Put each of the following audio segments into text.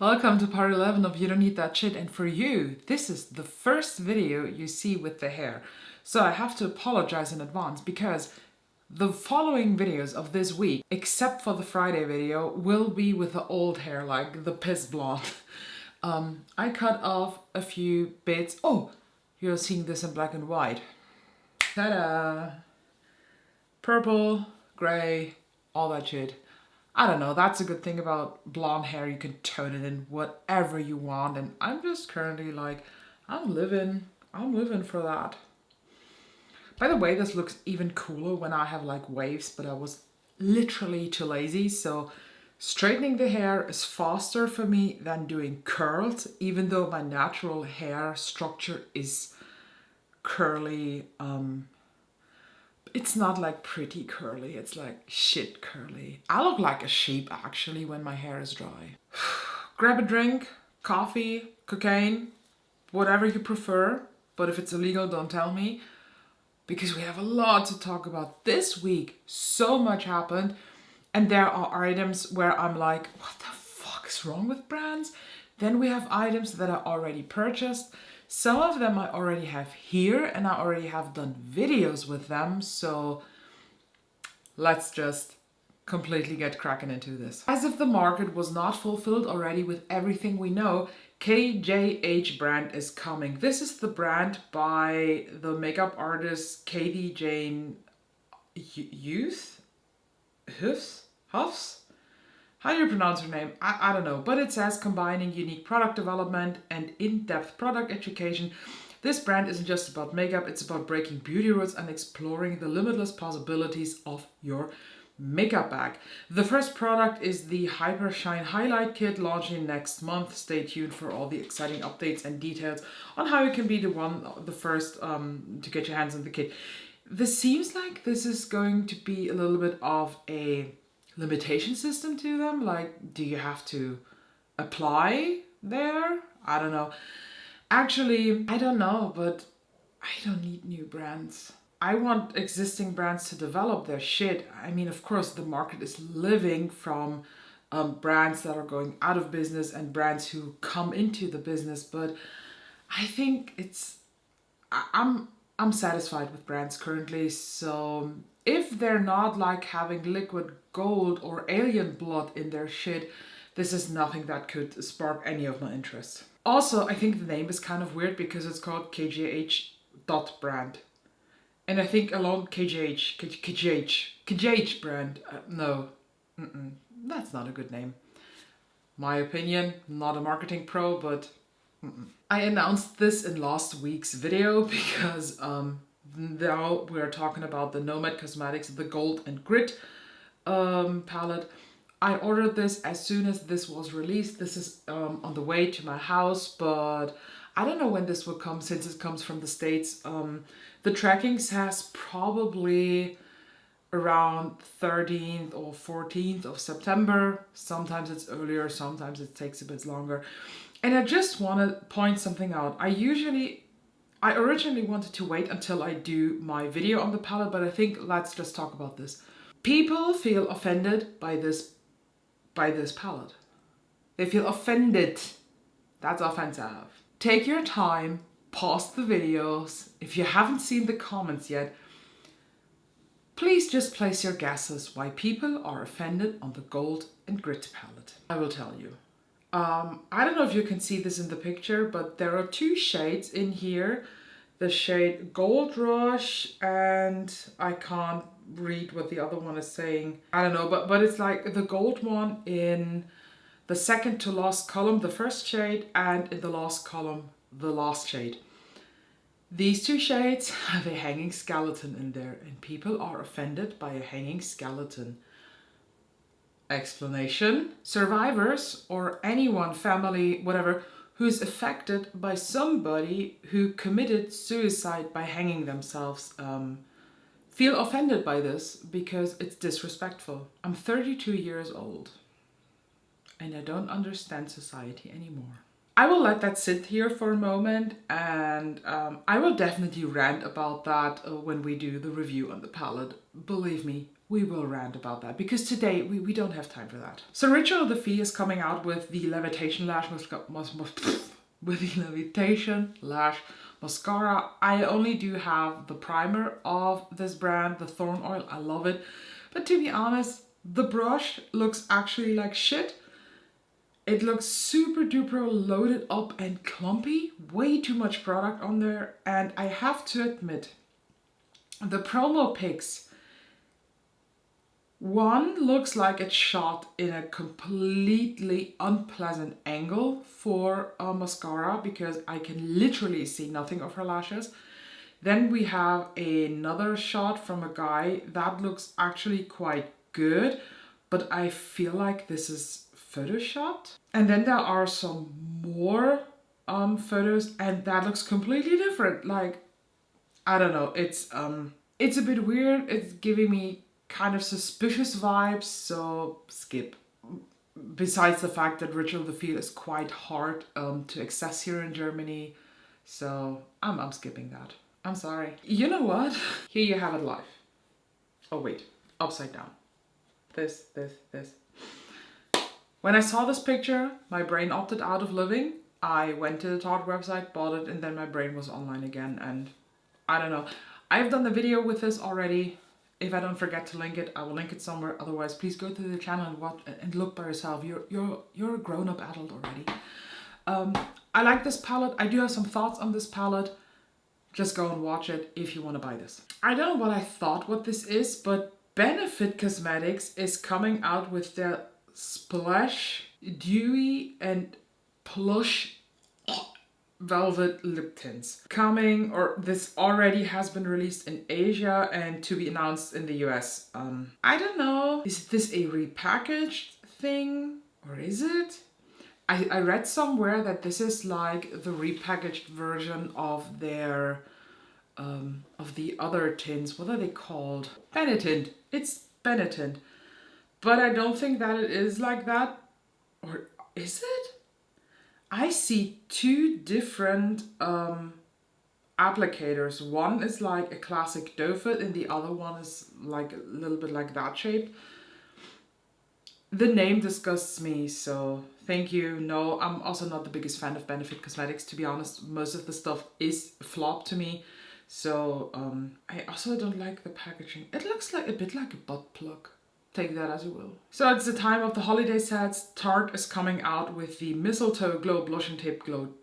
Welcome to part 11 of You Don't Need That Shit, and for you, this is the first video you see with the hair. So I have to apologize in advance because the following videos of this week, except for the Friday video, will be with the old hair, like the piss blonde. I cut off a few bits. Oh, you're seeing this in black and white. Ta-da! Purple, grey, all that shit. I don't know, that's a good thing about blonde hair. You can tone it in whatever you want, and I'm just currently like, I'm living for that. By the way, this looks even cooler when I have like waves, but I was literally too lazy, so straightening the hair is faster for me than doing curls, even though my natural hair structure is curly. It's not like pretty curly, it's like shit curly. I look like a sheep actually when my hair is dry. Grab a drink, coffee, cocaine, whatever you prefer. But if it's illegal, don't tell me. Because we have a lot to talk about this week. So much happened. And there are items where I'm like, what the fuck is wrong with brands? Then we have items that are already purchased. Some of them I already have here and I already have done videos with them. So let's just completely get cracking into this. As if the market was not fulfilled already with everything we know, KJH brand is coming. This is the brand by the makeup artist Katie Jane Huffs? How do you pronounce her name? I don't know, but it says combining unique product development and in-depth product education. This brand isn't just about makeup, it's about breaking beauty rules and exploring the limitless possibilities of your makeup bag. The first product is the Hyper Shine Highlight Kit, launching next month. Stay tuned for all the exciting updates and details on how you can be the first to get your hands on the kit. This seems like this is going to be a little bit of a limitation system to them. Like, do you have to apply there? I don't know. Actually, I don't know, but I don't need new brands. I want existing brands to develop their shit. I mean, of course, the market is living from brands that are going out of business and brands who come into the business, but I think I'm satisfied with brands currently. So if they're not like having liquid gold or alien blood in their shit, this is nothing that could spark any of my interest. Also, I think the name is kind of weird because it's called KJH brand. And I think alone KJH brand, no, that's not a good name. My opinion, not a marketing pro, but I announced this in last week's video because now we're talking about the Nomad Cosmetics, the Gold and Grit palette. I ordered this as soon as this was released. This is on the way to my house, but I don't know when this will come since it comes from the States. The tracking says probably around 13th or 14th of September. Sometimes it's earlier, sometimes it takes a bit longer. And I just want to point something out. I originally wanted to wait until I do my video on the palette, but I think let's just talk about this. People feel offended by this palette. They feel offended. That's offensive. Take your time, pause the videos. If you haven't seen the comments yet, please just place your guesses why people are offended on the Gold and Grit palette. I will tell you. I don't know if you can see this in the picture, but there are two shades in here. The shade Gold Rush, and I can't read what the other one is saying. I don't know, but it's like the gold one in the second to last column, the first shade, and in the last column, the last shade. These two shades have a hanging skeleton in there, and people are offended by a hanging skeleton. Explanation: survivors or anyone, family, whatever, who's affected by somebody who committed suicide by hanging themselves feel offended by this because it's disrespectful. I'm 32 years old and I don't understand society anymore. I will let that sit here for a moment, and I will definitely rant about that when we do the review on the palette. Believe me, we will rant about that because today we don't have time for that. So Ritual of the Fee is coming out with the Levitation Lash with the Levitation Lash Mascara. I only do have the primer of this brand, the Thorn Oil. I love it. But to be honest, the brush looks actually like shit. It looks super duper loaded up and clumpy. Way too much product on there. And I have to admit, the promo pics, one looks like it's shot in a completely unpleasant angle for a mascara because I can literally see nothing of her lashes. Then we have another shot from a guy that looks actually quite good, but I feel like this is photoshopped. And then there are some more photos and that looks completely different. Like, I don't know, it's a bit weird. It's giving me kind of suspicious vibes, so skip. Besides the fact that Ritual of the Feel is quite hard to access here in Germany, so I'm skipping that. I'm sorry. You know what? Here you have it live. Oh wait, upside down. This. When I saw this picture, my brain opted out of living. I went to the Tarte website, bought it, and then my brain was online again, and I don't know. I've done the video with this already. If I don't forget to link it, I will link it somewhere. Otherwise, please go to the channel and watch and look by yourself. You're a grown-up adult already. I like this palette. I do have some thoughts on this palette. Just go and watch it if you want to buy this. I don't know what I thought what this is, but Benefit Cosmetics is coming out with their Splash Dewy and Plush Velvet Lip Tints. Coming, or this already has been released in Asia and to be announced in the US. I don't know. Is this a repackaged thing? Or is it? I read somewhere that this is like the repackaged version of their of the other tints. What are they called? Benetint. It's Benetint. But I don't think that it is like that. Or is it? I see two different applicators. One is like a classic doe foot and the other one is like a little bit like that shape. The name disgusts me, so thank you. No, I'm also not the biggest fan of Benefit Cosmetics, to be honest. Most of the stuff is flop to me. So I also don't like the packaging. It looks like a bit like a butt plug. Take that as you will. So it's the time of the holiday sets. Tarte is coming out with the Mistletoe Glow Blush and Tape Glow.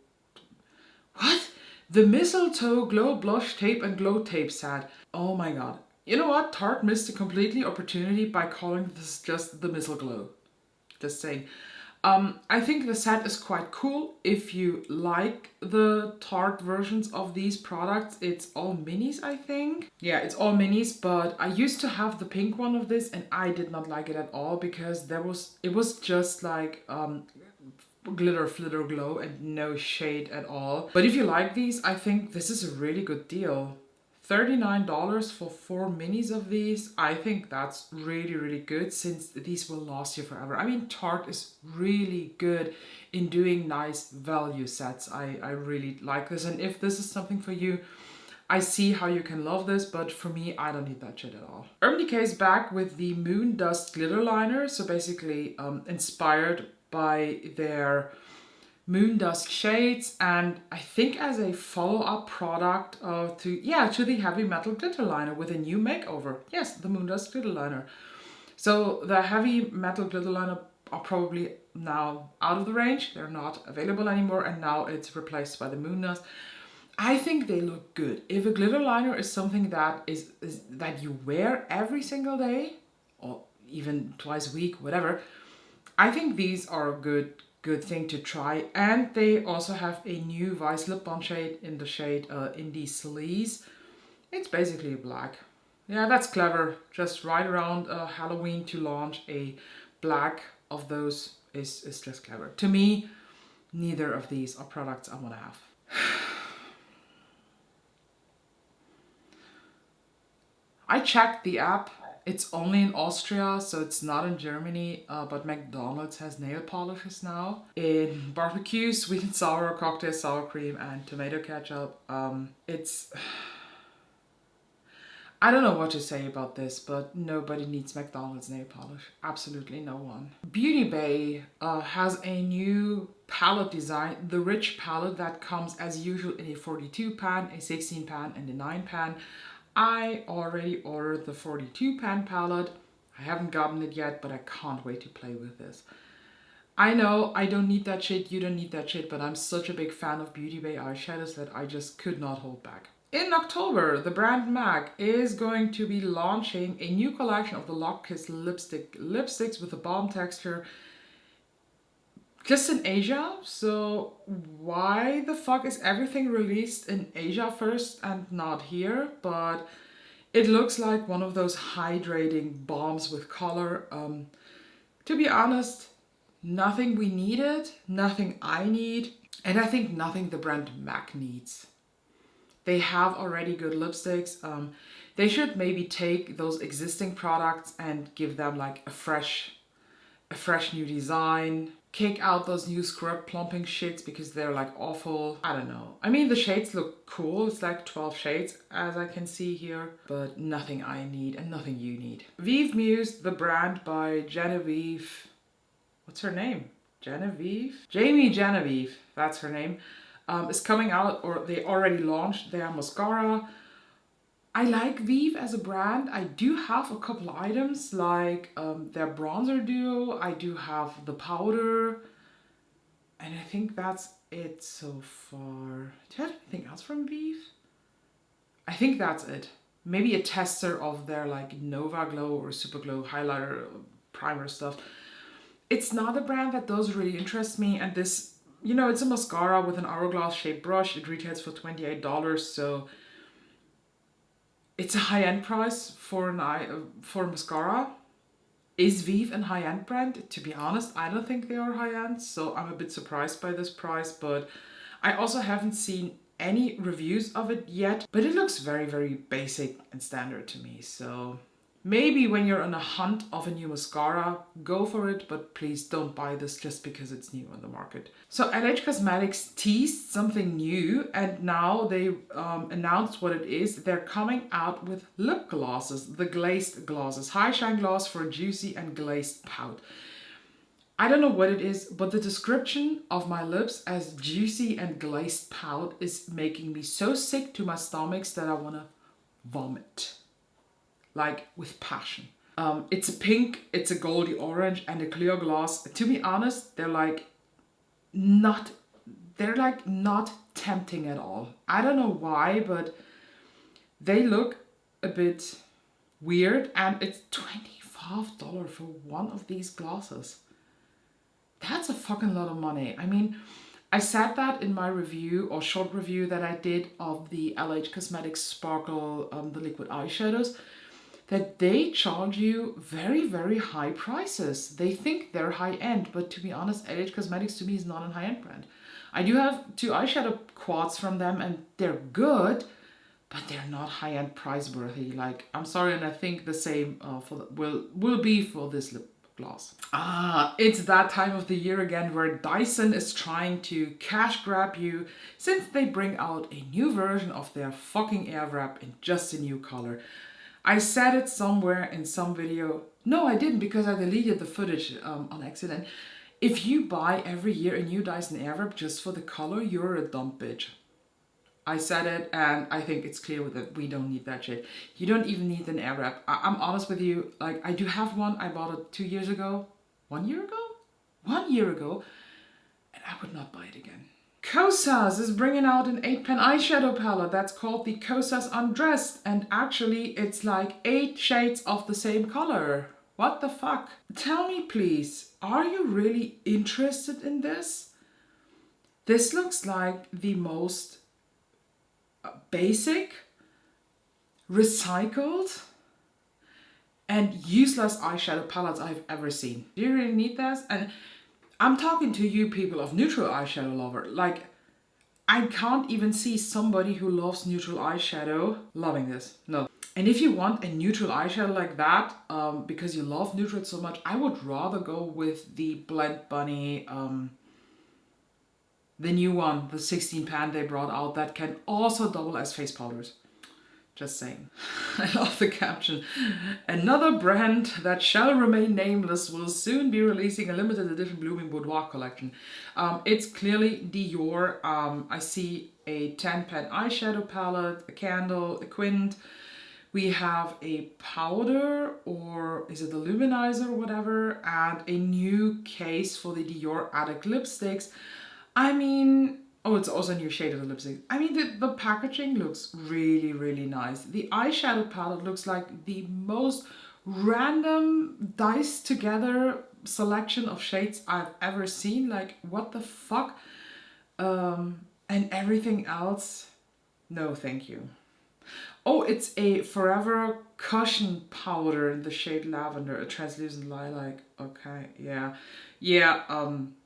What? The Mistletoe Glow Blush Tape and Glow Tape set. Oh my god. You know what? Tarte missed a completely opportunity by calling this just the Mistle Glow. Just saying. I think the set is quite cool. If you like the Tarte versions of these products, it's all minis, I think. Yeah, it's all minis, but I used to have the pink one of this and I did not like it at all because it was just like glitter, flitter, glow and no shade at all. But if you like these, I think this is a really good deal. $39 for 4 minis of these. I think that's really, really good since these will last you forever. I mean, Tarte is really good in doing nice value sets. I really like this. And if this is something for you, I see how you can love this, but for me, I don't need that shit at all. Urban Decay is back with the Moon Dust Glitter Liner. So basically inspired by their Moon Dust shades, and I think as a follow-up product to the Heavy Metal Glitter Liner with a new makeover. Yes, the Moon Dust Glitter Liner. So the Heavy Metal Glitter Liner are probably now out of the range. They're not available anymore, and now it's replaced by the Moon Dust. I think they look good. If a glitter liner is something that is that you wear every single day, or even twice a week, whatever, I think these are a good thing to try. And they also have a new Vice Lip Balm shade in the shade Indie Sleaze. It's basically black. Yeah, that's clever. Just right around Halloween to launch a black of those is just clever. To me, neither of these are products I want to have. I checked the app. It's only in Austria, so it's not in Germany, but McDonald's has nail polishes now. In barbecue, sweet and sour, cocktail sour cream, and tomato ketchup. I don't know what to say about this, but nobody needs McDonald's nail polish. Absolutely no one. Beauty Bay has a new palette design, the rich palette that comes as usual in a 42 pan, a 16 pan, and a 9 pan. I already ordered the 42 pan palette. I haven't gotten it yet, but I can't wait to play with this. I know I don't need that shit, you don't need that shit, but I'm such a big fan of Beauty Bay eyeshadows that I just could not hold back. In October, the brand MAC is going to be launching a new collection of the Lock Kiss lipsticks with a balm texture just in Asia. So why the fuck is everything released in Asia first and not here? But it looks like one of those hydrating balms with color. To be honest, nothing we needed, nothing I need, and I think nothing the brand MAC needs. They have already good lipsticks. They should maybe take those existing products and give them like a fresh new design. Kick out those new scrub plumping shits because they're like awful. I don't know. I mean, the shades look cool. It's like 12 shades as I can see here, but nothing I need and nothing you need. Vive Muse, the brand by Genevieve. What's her name? Genevieve? Jamie Genevieve, that's her name. Is coming out, or they already launched their mascara. I like Vive as a brand. I do have a couple items like their bronzer duo. I do have the powder. And I think that's it so far. Do you have anything else from Vive? I think that's it. Maybe a tester of their like Nova Glow or Super Glow highlighter primer stuff. It's not a brand that does really interest me, and this, you know, it's a mascara with an hourglass shaped brush. It retails for $28, so it's a high-end price for for mascara. Is Vive a high-end brand? To be honest, I don't think they are high-end, so I'm a bit surprised by this price, but I also haven't seen any reviews of it yet, but it looks very, very basic and standard to me, so maybe when you're on a hunt of a new mascara, go for it, but please don't buy this just because it's new on the market. So LH Cosmetics teased something new, and now they announced what it is. They're coming out with lip glosses, the glazed glosses. High Shine Gloss for a juicy and glazed pout. I don't know what it is, but the description of my lips as juicy and glazed pout is making me so sick to my stomachs that I want to vomit. Like with passion. It's a pink, it's a goldy orange, and a clear gloss. To be honest, they're like not tempting at all. I don't know why, but they look a bit weird, and it's $25 for one of these glosses. That's a fucking lot of money. I mean, I said that in my review or short review that I did of the LH Cosmetics Sparkle, the liquid eyeshadows, that they charge you very, very high prices. They think they're high-end, but to be honest, LH Cosmetics to me is not a high-end brand. I do have 2 eyeshadow quads from them, and they're good, but they're not high-end price worthy. Like, I'm sorry, and I think the same will be for this lip gloss. It's that time of the year again where Dyson is trying to cash grab you since they bring out a new version of their fucking Airwrap in just a new color. I said it somewhere in some video. No, I didn't, because I deleted the footage on accident. If you buy every year a new Dyson Airwrap just for the color, you're a dumb bitch. I said it, and I think it's clear that we don't need that shit. You don't even need an Airwrap. I'm honest with you, like, I do have one. I bought it 2 years ago. 1 year ago? 1 year ago. And I would not buy it again. Kosas is bringing out an 8-pan eyeshadow palette that's called the Kosas Undressed, and actually it's like 8 shades of the same color. What the fuck? Tell me please, are you really interested in this? This looks like the most basic, recycled, and useless eyeshadow palettes I've ever seen. Do you really need this? And I'm talking to you people of neutral eyeshadow lover. Like, I can't even see somebody who loves neutral eyeshadow loving this. No. And if you want a neutral eyeshadow like that, because you love neutral so much, I would rather go with the Blend Bunny, the new one, the 16 pan they brought out that can also double as face powders. Just saying. I love the caption. Another brand that shall remain nameless will soon be releasing a limited edition Blooming Boudoir collection. It's clearly Dior. I see a 10-pan eyeshadow palette, a candle, a quint. We have a powder, or is it a luminizer or whatever, and a new case for the Dior Addict lipsticks. I mean, oh, it's also a new shade of the lipstick. I mean, the packaging looks really, really nice. The eyeshadow palette looks like the most random, diced together selection of shades I've ever seen. Like, what the fuck? And everything else, no thank you. Oh, it's a Forever Cushion powder in the shade Lavender, a translucent lilac. Okay, yeah. Yeah,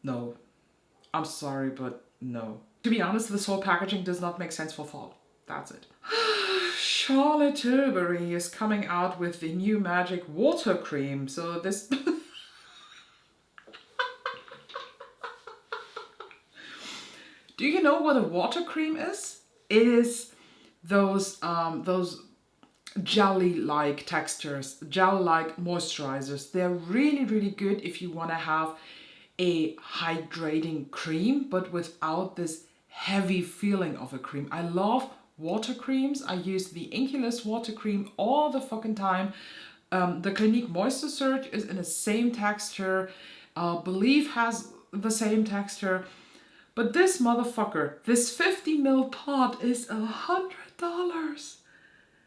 no. I'm sorry, but no. To be honest, this whole packaging does not make sense for fall. That's it. Charlotte Tilbury is coming out with the new Magic Water Cream. So this... Do you know what a water cream is? It is those jelly-like textures, gel-like moisturizers. They're really, really good if you want to have a hydrating cream, but without this heavy feeling of a cream. I love water creams. I use the Inculus water cream all the fucking time. The Clinique Moisture Surge is in the same texture. Believe has the same texture. But this motherfucker, this 50 ml pot is $100.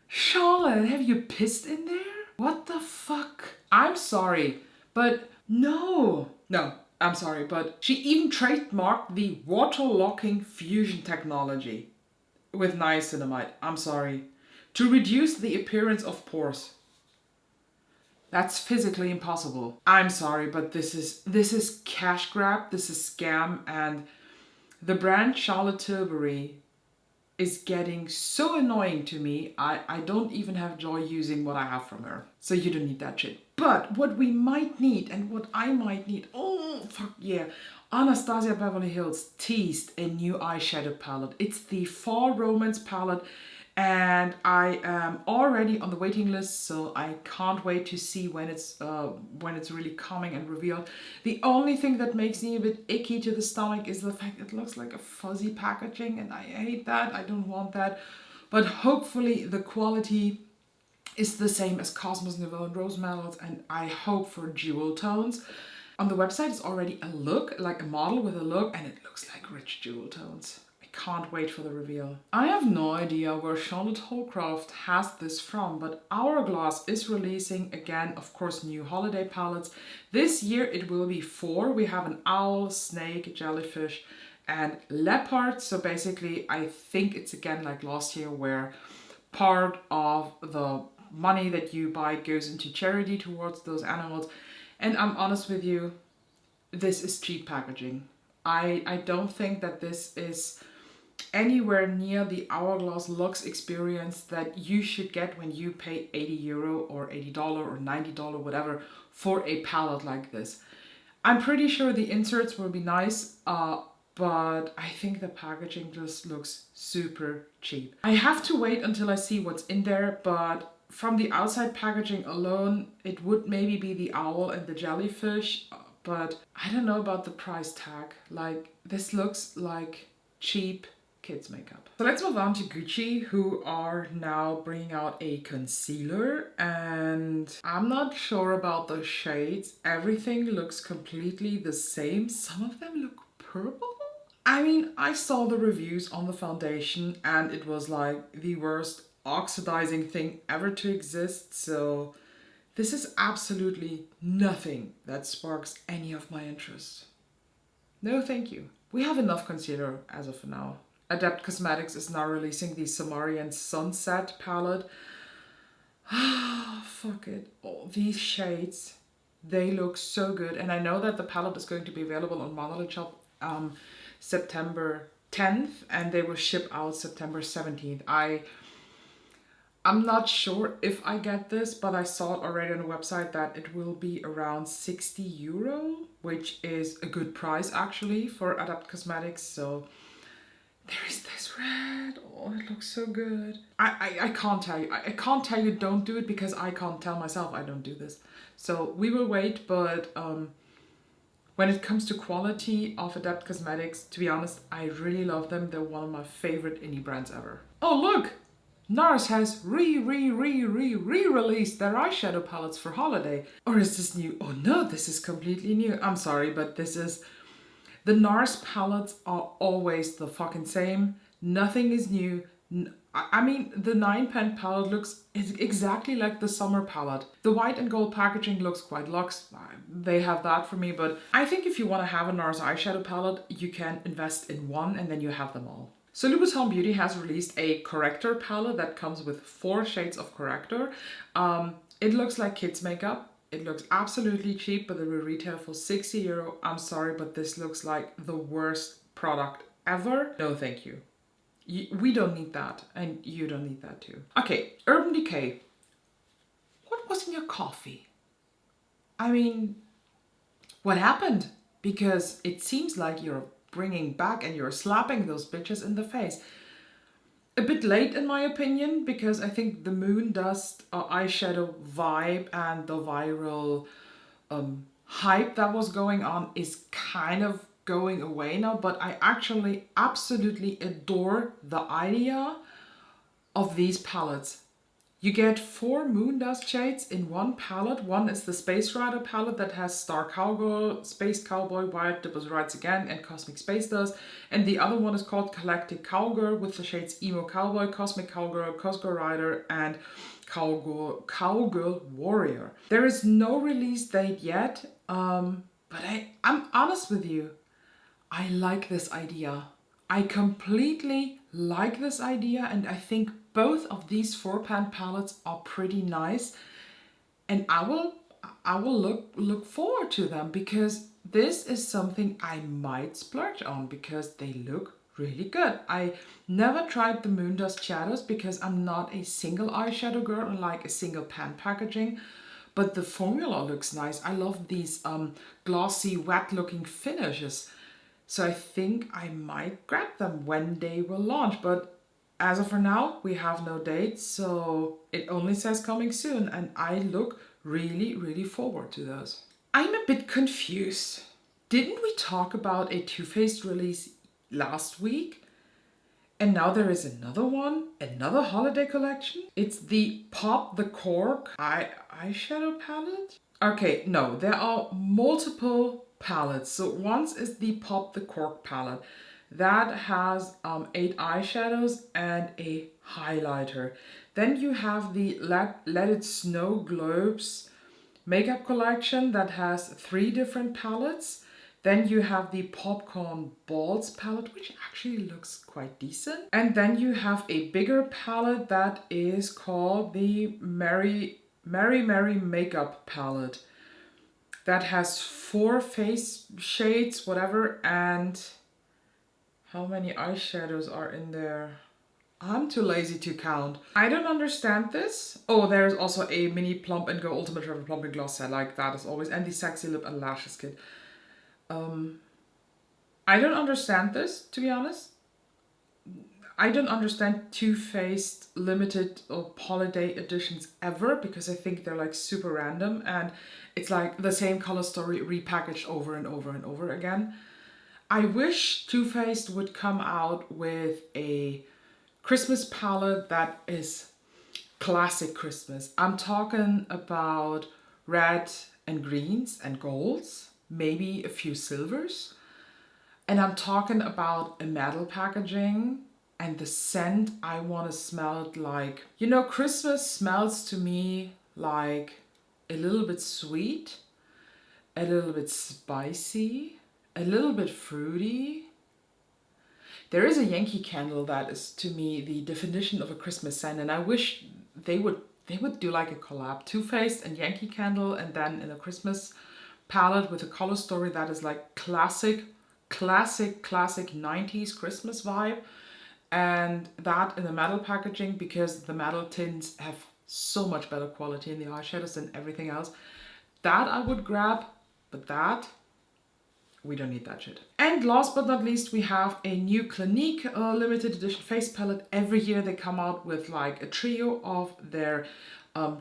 Charlotte, have you pissed in there? What the fuck? I'm sorry, but no. No, I'm sorry, but she even trademarked the water-locking fusion technology with niacinamide. I'm sorry. To reduce the appearance of pores. That's physically impossible. I'm sorry, but this is cash grab, this is scam, and the brand Charlotte Tilbury is getting so annoying to me. I don't even have joy using what I have from her. So you don't need that shit. But what we might need, and what I might need, oh fuck yeah, Anastasia Beverly Hills teased a new eyeshadow palette. It's the Fall Romance palette, and I am already on the waiting list, so I can't wait to see when it's really coming and revealed. The only thing that makes me a bit icky to the stomach is the fact it looks like a fuzzy packaging, and I hate that. I don't want that. But hopefully the quality is the same as Cosmos Nouveau and Rose Metals, and I hope for jewel tones. On the website is already a look, like a model with a look, and it looks like rich jewel tones. Can't wait for the reveal. I have no idea where Charlotte Holcroft has this from, but Hourglass is releasing again, of course, new holiday palettes. This year it will be 4. We have an owl, snake, jellyfish, and leopard. So basically, I think it's again like last year, where part of the money that you buy goes into charity towards those animals. And I'm honest with you, this is cheap packaging. I don't think that this is anywhere near the Hourglass Luxe experience that you should get when you pay €80 or $80 or $90, whatever, for a palette like this. I'm pretty sure the inserts will be nice, but I think the packaging just looks super cheap. I have to wait until I see what's in there, but from the outside packaging alone, it would maybe be the owl and the jellyfish, but I don't know about the price tag. Like, this looks like cheap kids makeup. So let's move on to Gucci, who are now bringing out a concealer, and I'm not sure about the shades. Everything looks completely the same. Some of them look purple. I mean, I saw the reviews on the foundation and it was like the worst oxidizing thing ever to exist. So this is absolutely nothing that sparks any of my interest. No, thank you. We have enough concealer as of now. Adept Cosmetics is now releasing the Samarian Sunset palette. Fuck it. All these shades, they look so good. And I know that the palette is going to be available on Monolith Shop September 10th, and they will ship out September 17th. I'm not sure if I get this, but I saw it already on the website that it will be around €60, which is a good price actually for Adept Cosmetics. So there is this red. Oh, it looks so good. I can't tell you. I can't tell you don't do it because I can't tell myself I don't do this. So we will wait, but when it comes to quality of Adept Cosmetics, to be honest, I really love them. They're one of my favorite indie brands ever. Oh look! NARS has re-released their eyeshadow palettes for holiday. Or is this new? Oh no, this is completely new. I'm sorry, but this is... The NARS palettes are always the fucking same. Nothing is new. I mean, the 9 pen palette looks exactly like the summer palette. The white and gold packaging looks quite luxe. They have that for me, but I think if you want to have a NARS eyeshadow palette, you can invest in one and then you have them all. So Louboutin Beauty has released a corrector palette that comes with 4 shades of corrector. It looks like kids makeup. It looks absolutely cheap, but it will retail for €60. I'm sorry, but this looks like the worst product ever. No, thank you. We don't need that, and you don't need that too. Okay, Urban Decay. What was in your coffee? I mean, what happened? Because it seems like you're bringing back and you're slapping those bitches in the face. A bit late in my opinion, because I think the Moon Dust eyeshadow vibe and the viral hype that was going on is kind of going away now, but I actually absolutely adore the idea of these palettes. You get 4 Moon Dust shades in one palette. One is the Space Rider palette that has Star Cowgirl, Space Cowboy, Wild Dippers Rides Again, and Cosmic Space Dust. And the other one is called Galactic Cowgirl with the shades Emo Cowboy, Cosmic Cowgirl, Cosgo Rider, and Cowgirl Warrior. There is no release date yet, but I'm honest with you. I like this idea. I completely like this idea, and I think both of these 4-pan palettes are pretty nice, and I will look forward to them because this is something I might splurge on because they look really good. I never tried the Moon Dust shadows because I'm not a single eyeshadow girl and like a single pan packaging, but the formula looks nice. I love these glossy, wet looking finishes. So I think I might grab them when they will launch, but as of for now, we have no date, so it only says coming soon, and I look really, really forward to those. I'm a bit confused. Didn't we talk about a Too Faced release last week? And now there is another one, another holiday collection? It's the Pop the Cork eyeshadow palette? Okay, no, there are multiple palettes. So once is the Pop the Cork palette that has 8 eyeshadows and a highlighter. Then you have the Let It Snow Globes makeup collection that has 3 different palettes. Then you have the Popcorn Balls palette, which actually looks quite decent. And then you have a bigger palette that is called the Merry Makeup palette. That has 4 face shades, whatever, and how many eyeshadows are in there? I'm too lazy to count. I don't understand this. Oh, there's also a mini Plump and Go Ultimate Travel Plumping Gloss set, like that as always, and the Sexy Lip and Lashes kit. I don't understand this, to be honest. I don't understand Too Faced limited or holiday editions ever because I think they're like super random and it's like the same color story repackaged over and over and over again. I wish Too Faced would come out with a Christmas palette that is classic Christmas. I'm talking about red and greens and golds, maybe a few silvers. And I'm talking about a metal packaging. And the scent, I want to smell it like... You know, Christmas smells to me like a little bit sweet, a little bit spicy, a little bit fruity. There is a Yankee Candle that is, to me, the definition of a Christmas scent. And I wish they would do like a collab. Too Faced and Yankee Candle, and then in a Christmas palette with a color story that is like classic 90s Christmas vibe. And that in the metal packaging because the metal tints have so much better quality in the eyeshadows than everything else. That I would grab, but that, we don't need that shit. And last but not least, we have a new Clinique limited edition face palette. Every year they come out with like a trio of their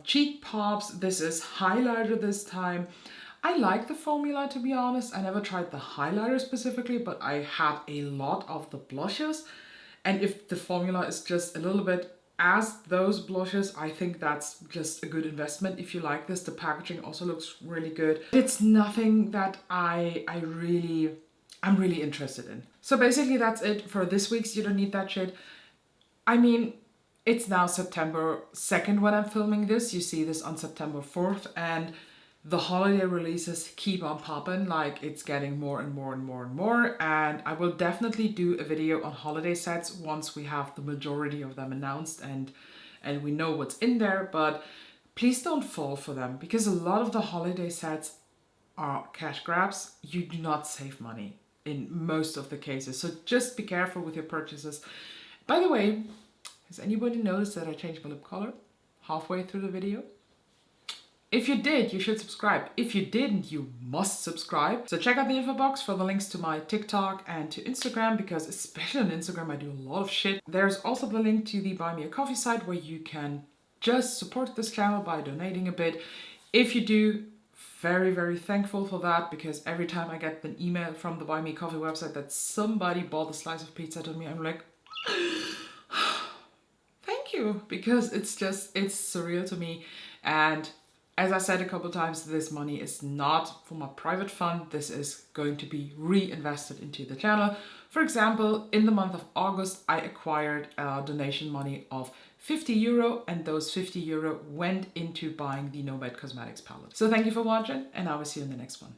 cheek pops. This is highlighter this time. I like the formula, to be honest. I never tried the highlighter specifically, but I had a lot of the blushes. And if the formula is just a little bit as those blushes, I think that's just a good investment. If you like this, the packaging also looks really good. It's nothing that I'm really interested in. So basically that's it for this week's You Don't Need That Shit. I mean, it's now September 2nd when I'm filming this. You see this on September 4th, and the holiday releases keep on popping. Like, it's getting more and more and more and more, and I will definitely do a video on holiday sets once we have the majority of them announced and we know what's in there. But please don't fall for them, because a lot of the holiday sets are cash grabs. You do not save money in most of the cases, so just be careful with your purchases. By the way, has anybody noticed that I changed my lip color halfway through the video? If you did, you should subscribe. If you didn't, you must subscribe. So check out the info box for the links to my TikTok and to Instagram, because especially on Instagram I do a lot of shit. There's also the link to the Buy Me a Coffee site where you can just support this channel by donating a bit. If you do, very, very thankful for that, because every time I get an email from the Buy Me a Coffee website that somebody bought a slice of pizza to me, I'm like, thank you, because it's surreal to me. And as I said a couple times, this money is not for my private fund. This is going to be reinvested into the channel. For example, in the month of August, I acquired donation money of €50, and those €50 went into buying the Nomad Cosmetics palette. So thank you for watching, and I will see you in the next one.